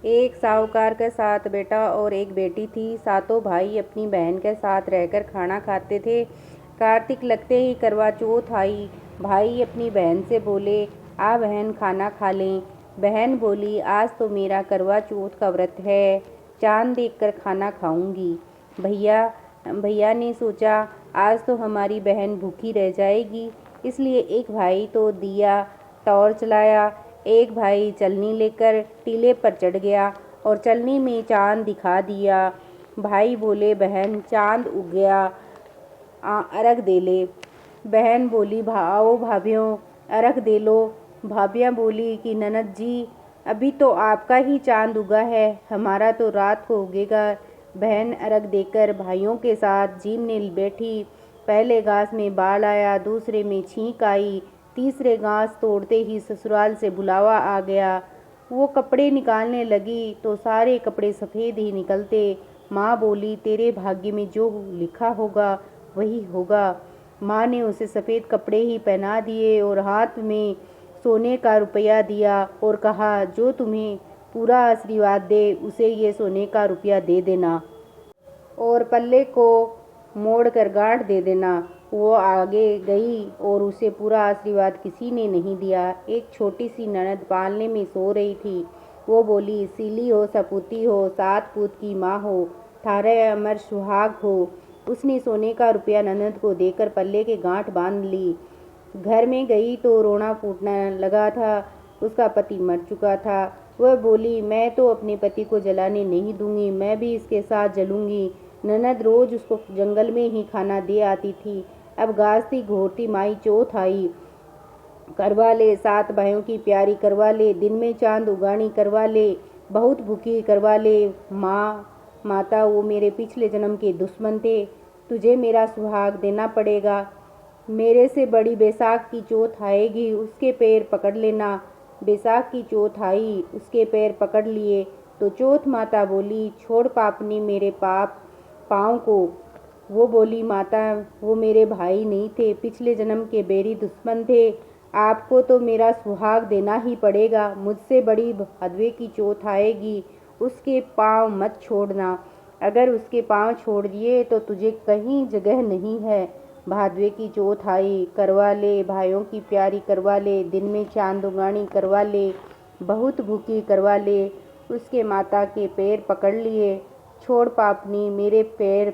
एक साहूकार के साथ बेटा और एक बेटी थी। सातों भाई अपनी बहन के साथ रहकर खाना खाते थे। कार्तिक लगते ही करवा चौथ आई। भाई अपनी बहन से बोले, आ बहन खाना खा लें। बहन बोली, आज तो मेरा करवा चौथ का व्रत है, चांद देखकर खाना खाऊंगी। भैया भैया ने सोचा, आज तो हमारी बहन भूखी रह जाएगी, इसलिए एक भाई तो दिया टॉर्च लाया। एक भाई चलनी लेकर टीले पर चढ़ गया और चलनी में चांद दिखा दिया। भाई बोले, बहन चांद उग गया, अर्घ दे ले। बहन बोली, आओ भाभियों अर्घ दे लो। भाभियाँ बोली कि ननद जी, अभी तो आपका ही चांद उगा है, हमारा तो रात को उगेगा। बहन अर्घ देकर भाइयों के साथ जीमने बैठी। पहले घास में बाल आया, दूसरे में छींक आई, तीसरे घास तोड़ते ही ससुराल से बुलावा आ गया। वो कपड़े निकालने लगी तो सारे कपड़े सफ़ेद ही निकलते। माँ बोली, तेरे भाग्य में जो लिखा होगा वही होगा। माँ ने उसे सफ़ेद कपड़े ही पहना दिए और हाथ में सोने का रुपया दिया और कहा, जो तुम्हें पूरा आशीर्वाद दे उसे ये सोने का रुपया दे देना और पल्ले को मोड़ कर गांठ दे देना। वो आगे गई और उसे पूरा आशीर्वाद किसी ने नहीं दिया। एक छोटी सी ननद पालने में सो रही थी। वो बोली, सीली हो सपूती हो, 7 पूत की माँ हो, थारे अमर सुहाग हो। उसने सोने का रुपया ननद को देकर पल्ले के गांठ बांध ली। घर में गई तो रोना फूटना लगा था। उसका पति मर चुका था। वह बोली, मैं तो अपने पति को जलाने नहीं दूंगी, मैं भी इसके साथ जलूंगी। ननद रोज उसको जंगल में ही खाना दे आती थी। अब गाजती घोरती माई चौथ आई, करवा ले, 7 भाइयों की प्यारी करवा ले, दिन में चांद उगानी करवा ले, बहुत भूखी करवा ले। माता वो मेरे पिछले जन्म के दुश्मन थे, तुझे मेरा सुहाग देना पड़ेगा। मेरे से बड़ी बैसाख की चौथ आएगी, उसके पैर पकड़ लेना। बैसाख की चौथ आई, उसके पैर पकड़ लिए तो चौथ माता बोली, छोड़ पापनी मेरे पाँव को। वो बोली, माता वो मेरे भाई नहीं थे, पिछले जन्म के बैरी दुश्मन थे, आपको तो मेरा सुहाग देना ही पड़ेगा। मुझसे बड़ी भादवे की चौथ आएगी, उसके पाँव मत छोड़ना। अगर उसके पाँव छोड़ दिए तो तुझे कहीं जगह नहीं है। भादवे की चौथ आई, करवा ले, भाइयों की प्यारी करवा ले, दिन में चांद उगानी करवा ले, बहुत भूखी करवा ले। उसके माता के पैर पकड़ लिए, छोड़ पापनी मेरे पैर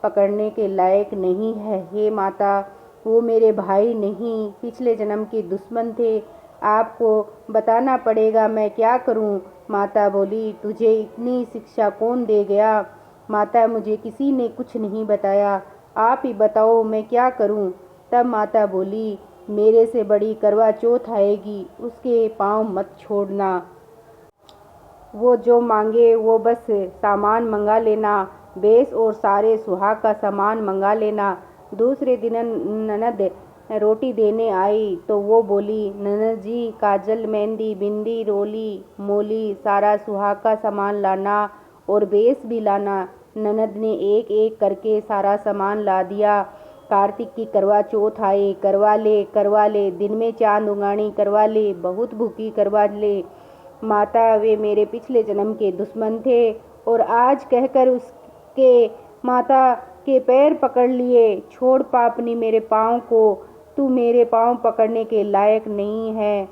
पकड़ने के लायक नहीं है। हे माता, वो मेरे भाई नहीं, पिछले जन्म के दुश्मन थे, आपको बताना पड़ेगा, मैं क्या करूं। माता बोली, तुझे इतनी शिक्षा कौन दे गया। माता, मुझे किसी ने कुछ नहीं बताया, आप ही बताओ मैं क्या करूं। तब माता बोली, मेरे से बड़ी करवा चौथ आएगी, उसके पाँव मत छोड़ना। वो जो मांगे वो बस सामान मंगा लेना, बेस और सारे सुहाग का सामान मंगा लेना। दूसरे दिन ननद रोटी देने आई तो वो बोली, ननद जी, काजल, मेहंदी, बिंदी, रोली मोली, सारा सुहाग का सामान लाना और बेस भी लाना। ननद ने एक एक करके सारा सामान ला दिया। कार्तिक की करवा चौथ आई, करवा ले, दिन में चांद उगानी करवा ले, बहुत भूखी करवा ले। माता, वे मेरे पिछले जन्म के दुश्मन थे और आज कहकर उसके माता के पैर पकड़ लिए, छोड़ पापनी मेरे पाँव को, तू मेरे पाँव पकड़ने के लायक नहीं है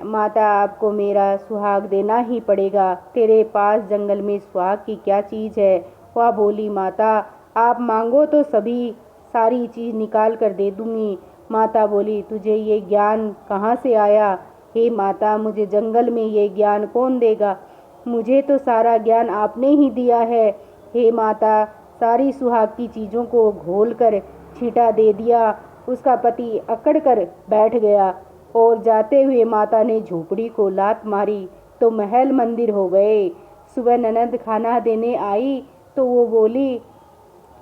माता, आपको मेरा सुहाग देना ही पड़ेगा। तेरे पास जंगल में सुहाग की क्या चीज़ है। वह बोली, माता आप मांगो तो सभी सारी चीज़ निकाल कर दे दूंगी। माता बोली, तुझे ये ज्ञान कहाँ से आया। हे माता, मुझे जंगल में ये ज्ञान कौन देगा, मुझे तो सारा ज्ञान आपने ही दिया है। हे माता, सारी सुहाग की चीज़ों को घोल कर छींटा दे दिया। उसका पति अकड़ कर बैठ गया और जाते हुए माता ने झोपड़ी को लात मारी तो महल मंदिर हो गए। सुबह ननद खाना देने आई तो वो बोली,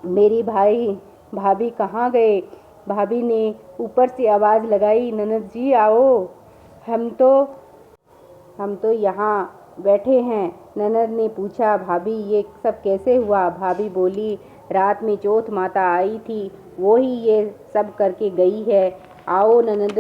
मेरी भाभी कहाँ गए। भाभी ने ऊपर से आवाज़ लगाई, ननद जी आओ, हम तो यहाँ बैठे हैं। ननद ने पूछा, भाभी ये सब कैसे हुआ। भाभी बोली, रात में चौथ माता आई थी, वो ही ये सब करके गई है। आओ। ननद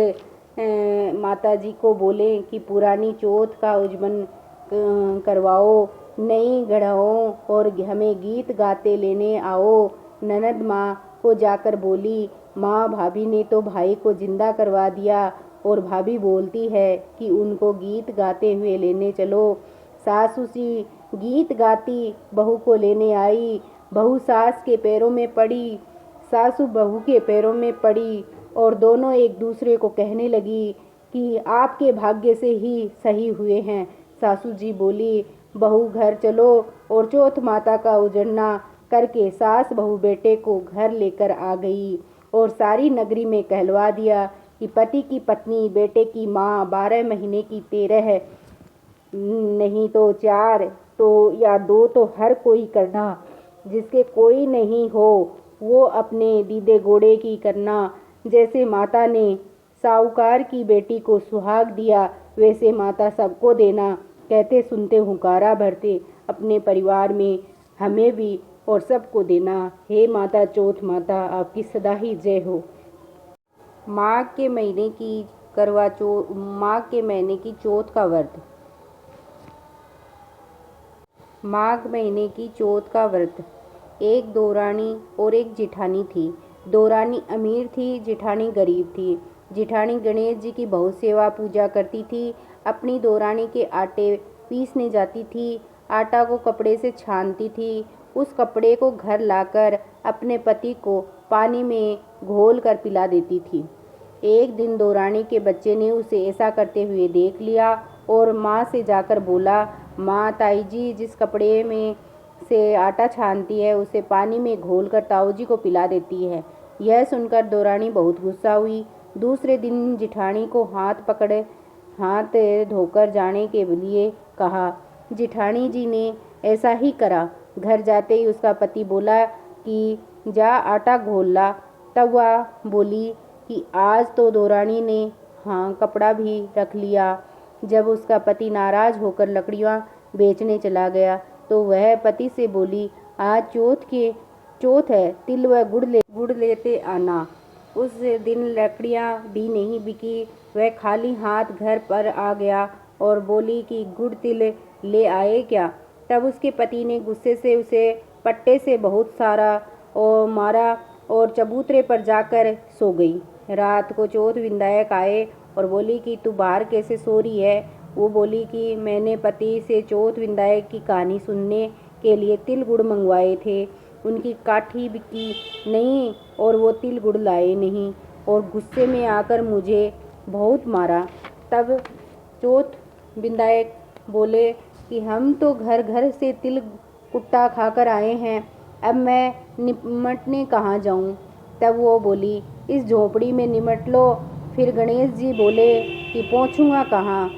माता जी को बोले कि पुरानी चौथ का उजमन करवाओ, नई गढ़ाओ और हमें गीत गाते लेने आओ। ननद माँ को जाकर बोली, माँ भाभी ने तो भाई को जिंदा करवा दिया और भाभी बोलती है कि उनको गीत गाते हुए लेने चलो। सासू जी गीत गाती बहू को लेने आई। बहू सास के पैरों में पड़ी, सासू बहू के पैरों में पड़ी और दोनों एक दूसरे को कहने लगी कि आपके भाग्य से ही सही हुए हैं। सासू जी बोली, बहू घर चलो, और चौथ माता का उजड़ना करके सास बहू बेटे को घर लेकर आ गई और सारी नगरी में कहलवा दिया कि पति की पत्नी बेटे की माँ 12 महीने की 13 नहीं तो 4 तो या 2 तो हर कोई करना, जिसके कोई नहीं हो वो अपने दीदे घोड़े की करना। जैसे माता ने साहूकार की बेटी को सुहाग दिया वैसे माता सबको देना। कहते सुनते हुंकारा भरते अपने परिवार में हमें भी और सबको देना। हे माता चौथ माता, आपकी सदा ही जय हो। माघ के महीने की माघ के महीने की चौथ का व्रत। माघ महीने की चौथ का व्रत। एक दौरानी और एक जिठानी थी। दौरानी अमीर थी, जिठानी गरीब थी। जिठानी गणेश जी की बहुत सेवा पूजा करती थी। अपनी दौरानी के आटे पीसने जाती थी, आटा को कपड़े से छानती थी, उस कपड़े को घर लाकर अपने पति को पानी में घोल कर पिला देती थी। एक दिन दौरानी के बच्चे ने उसे ऐसा करते हुए देख लिया और माँ से जाकर बोला, माँ ताई जी जिस कपड़े में से आटा छानती है उसे पानी में घोलकर ताऊ जी को पिला देती है। यह सुनकर दौरानी बहुत गुस्सा हुई। दूसरे दिन जिठानी को हाथ धोकर जाने के लिए कहा। जिठानी जी ने ऐसा ही करा। घर जाते ही उसका पति बोला कि जा आटा घोल ला। तब वह बोली कि आज तो दौरानी ने कपड़ा भी रख लिया। जब उसका पति नाराज होकर लकड़ियाँ बेचने चला गया तो वह पति से बोली, आज चौथ है, तिल व गुड़ लेते आना। उस दिन लकड़ियाँ भी नहीं बिकी। वह खाली हाथ घर पर आ गया और बोली कि गुड़ तिल ले आए क्या। तब उसके पति ने गुस्से से उसे पट्टे से बहुत सारा और मारा और चबूतरे पर जाकर सो गई। रात को चौथ विंदायक आए और बोली कि तू बाहर कैसे सो रही है। वो बोली कि मैंने पति से चौथ विंदायक की कहानी सुनने के लिए तिल गुड़ मंगवाए थे, उनकी काठी बिकी नहीं और वो तिल गुड़ लाए नहीं और गुस्से में आकर मुझे बहुत मारा। तब चौथ विंदायक बोले कि हम तो घर घर से तिल कुट्टा खाकर आए हैं, अब मैं निमटने कहाँ जाऊँ। तब वो बोली, इस झोपड़ी में निमट लो। फिर गणेश जी बोले कि पोंछूंगा कहाँ।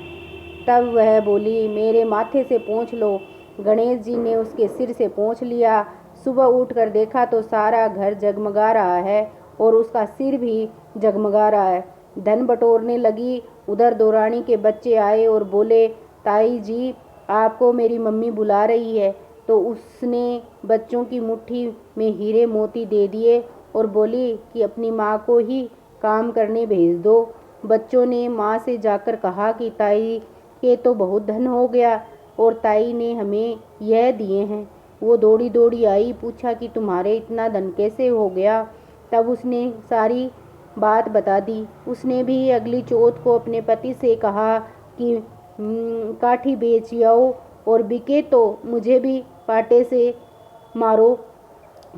तब वह बोली, मेरे माथे से पोंछ लो। गणेश जी ने उसके सिर से पोंछ लिया। सुबह उठकर देखा तो सारा घर जगमगा रहा है और उसका सिर भी जगमगा रहा है। धन बटोरने लगी। उधर दौरानी के बच्चे आए और बोले, ताई जी आपको मेरी मम्मी बुला रही है। तो उसने बच्चों की मुट्ठी में हीरे मोती दे दिए और बोली कि अपनी माँ को ही काम करने भेज दो। बच्चों ने माँ से जाकर कहा कि ताई के तो बहुत धन हो गया और ताई ने हमें यह दिए हैं। वो दौड़ी दौड़ी आई, पूछा कि तुम्हारे इतना धन कैसे हो गया। तब उसने सारी बात बता दी। उसने भी अगली चौथ को अपने पति से कहा कि काठी बेच आओ और बिके तो मुझे भी पाटे से मारो।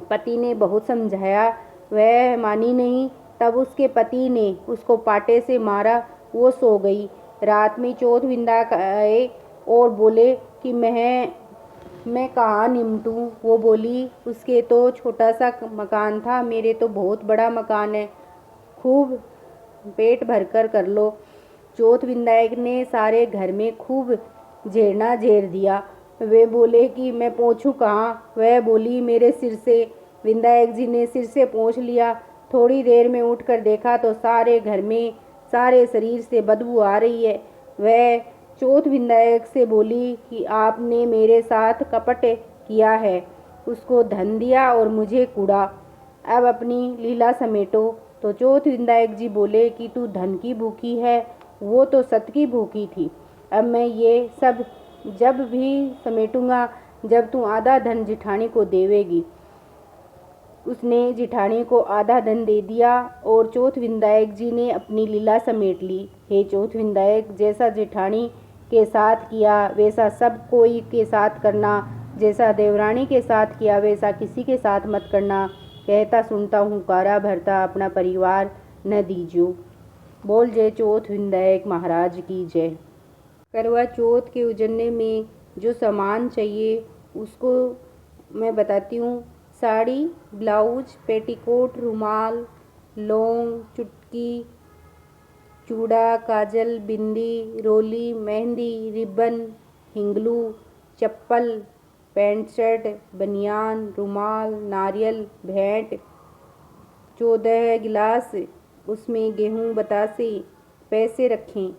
पति ने बहुत समझाया, वह मानी नहीं। तब उसके पति ने उसको पाटे से मारा। वो सो गई। रात में चौथ विंदायक आए और बोले कि मैं कहाँ निमटूं। वो बोली, उसके तो छोटा सा मकान था, मेरे तो बहुत बड़ा मकान है, खूब पेट भरकर कर लो। चौथ विंदायक ने सारे घर में खूब झेरना झेर दिया। वे बोले कि मैं पोंछूं कहाँ। वह बोली, मेरे सिर से। विंदायक जी ने सिर से पोंछ लिया। थोड़ी देर में उठकर देखा तो सारे घर में सारे शरीर से बदबू आ रही है। वह चौथ विंदायक से बोली कि आपने मेरे साथ कपट किया है, उसको धन दिया और मुझे कूड़ा, अब अपनी लीला समेटो। तो चौथ विंदायक जी बोले कि तू धन की भूखी है, वो तो सत की भूखी थी। अब मैं ये सब जब भी समेटूंगा जब तू आधा धन जिठानी को देवेगी। उसने जिठानी को आधा धन दे दिया और चौथ विधायक जी ने अपनी लीला समेट ली। हे चौथ विधायक, जैसा जिठानी के साथ किया वैसा सब कोई के साथ करना, जैसा देवरानी के साथ किया वैसा किसी के साथ मत करना। कहता सुनता हुंकारा भरता अपना परिवार न दीजियो। बोल जय चौथ विधायक महाराज की जय। करवा चौथ के उजड़ने में जो सामान चाहिए उसको मैं बताती हूँ। साड़ी, ब्लाउज, पेटीकोट, रुमाल, लौंग, चुटकी, चूड़ा, काजल, बिंदी, रोली, मेहंदी, रिबन, हिंगलू, चप्पल, पैंट शर्ट, बनियान, रुमाल, नारियल, भेंट, 14 गिलास, उसमें गेहूँ बतासे, पैसे रखें।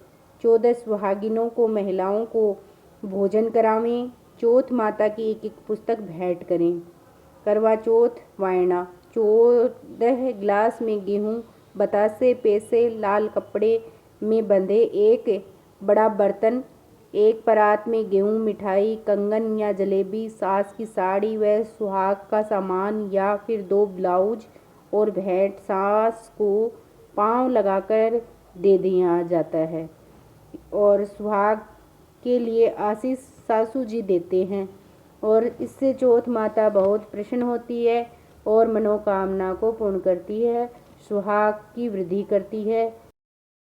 14 सुहागिनों को महिलाओं को भोजन करावें। चौथ माता की एक एक पुस्तक भेंट करें। करवा चौथ वायना 14 गिलास में गेहूँ बतासे, पैसे लाल कपड़े में बंधे एक बड़ा बर्तन, एक परात में गेहूँ, मिठाई, कंगन या जलेबी, सास की साड़ी व सुहाग का सामान या फिर 2 ब्लाउज और भेंट सास को पाँव लगाकर दे दिया जाता है और सुहाग के लिए आशीष सासू जी देते हैं और इससे चौथ माता बहुत प्रसन्न होती है और मनोकामना को पूर्ण करती है, सुहाग की वृद्धि करती है